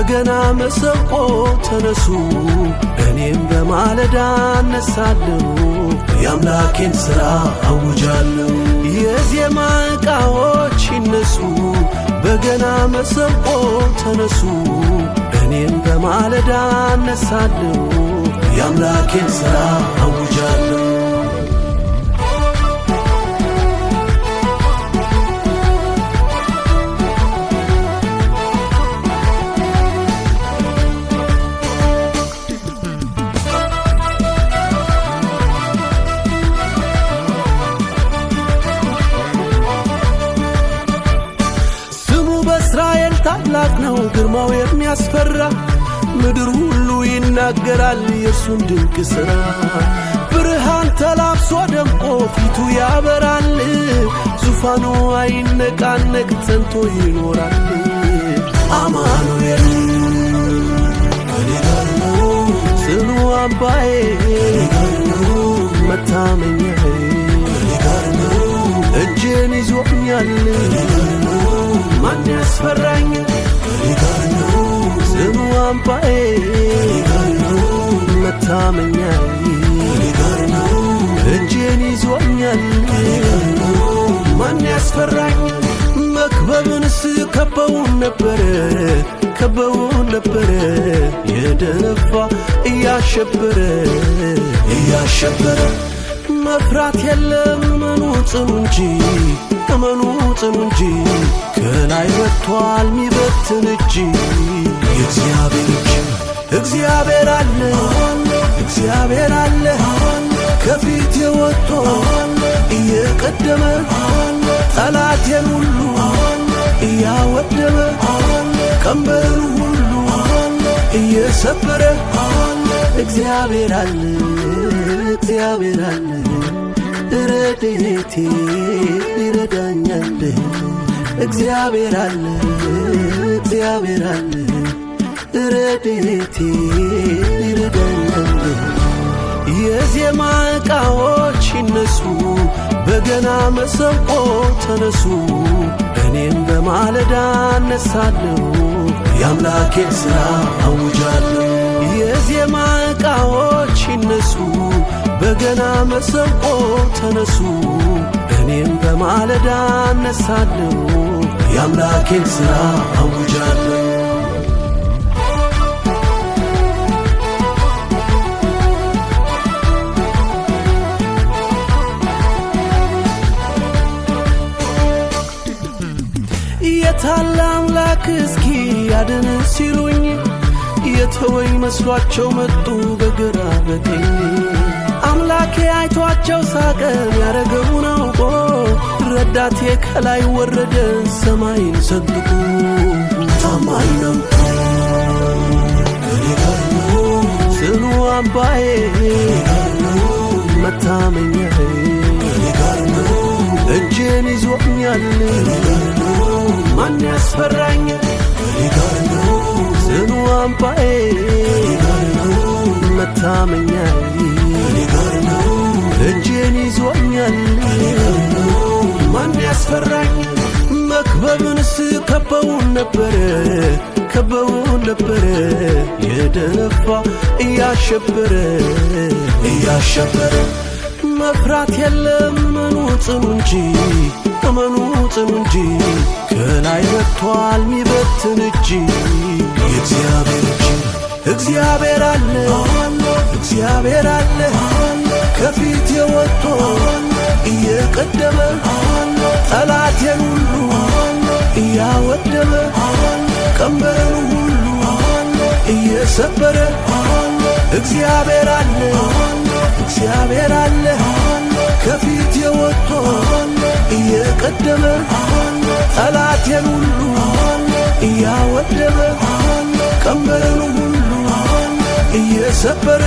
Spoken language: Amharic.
በገና መሰንቆ ተነሱ እኔም በማለዳ እነሳለሁ የአምላኬን ሥራ አውጃለሁ የዜማ ዕቃዎች ይነሱ በገና መሰንቆ ተነሱ እኔም በማለዳ እነሳለሁ የአምላኬን ሥራ አውጃለሁ ታላቅ ነው ግርማው የሚያስፈራ ምድር ሁሉ ይናገራል የእርሱን ድንቅ ሥራ ብርሃን ተላብሶ ደምቆ ፊቱ ያበራል ዙፋኑ አይነቃነቅ ጸንቶ ይኖራል አማኑኤል ከኔ ጋር ነው ጽኑ አምባዬ ከኔ ጋር ነው መታመኛዬ ከኔ ጋር ነው እጄን ይዞኛል ማን ያስፈራኝ ከኔ ጋር ነው ጽኑ አምባዬ ከኔ ጋር ነው መታመኛዬ ከኔ ጋር ነው እጄን ይዞኛል ከኔ ጋር ነው ማን ያስፈራኝ መክበብንስ ከበውን ነበረ የደነፋ እያሸበረ መፍራት የለም እመኑ ጽኑ እንጂ ከላይ ወጥቷል ሚበትን እጅ የእግዚአብሔር እጅ እግዚአብሔር አለ ከፊት የወጥቶ እየቀደመ ጠላቴን ሁሉ እያወደመ ቀንበሩ ሁሉ እየሰበረ እግዚአብሔር አለ ረድኤቴ ይረዳኛል እግዚአብሔር አለ ረድኤቴ ይረዳኛል የዜማ ዕቃዎች ይነሱ በገና መሰንቆ ተነሱ እኔም በማለዳ እነሳለሁ የአምላኬን ሥራ አውጃለሁ የዜማ ዕቃዎች ይነሱ በገና መሰንቆ ተነሱ እኔም በማለዳ እነሳለሁ የአምላኬን ሥራ አውጃለሁ የታለ አምላክ እስኪ ያድን ሲሉኝ የተወኝ መስሏቸው መጡ በግራ በቀኝ አምላኬ አይቷቸው ሳቀ ያረገውን አውቆ ረዳቴ ከላይ ወረደ ሰማይን ሰንጥቆ ታማኝ ነው ከኔ ጋር ነው ጽኑ አምባዬ ከኔ ጋር ነው መታመኛዬ ከኔ ጋር ነው እጄን ይዞኛል ከኔ ጋር ነው ማን ያስፈራኝ ከኔ ጋር ነው ጽኑ አምባዬ ከኔ ጋር ነው መታመኛዬ ከኔ ጋር ነው እጄን ይዞኛል ከኔ ጋር ነው ማን ያስፈራኝ መክበብንስ ከበውን ነበረ የደነፋ እያሸበረ መፍራት የለም እመኑ ጽኑ እንጂ ከላይ ወጥቷል ሚበትን እጅ የእግዚአብሔር እጅ እግዚአብሔር አለ ከፊት የወጥቶ እየቀደመ ጠላቴን ሁሉ እያወደመ ቀንበሩ ሁሉ እየሰበረ እግዚአብሔር አለ ከፊት የወጥቶ እየቀደመ ጠላቴን ሁሉ እያወደመ ቀንበሩ ሁሉ እየሰበረ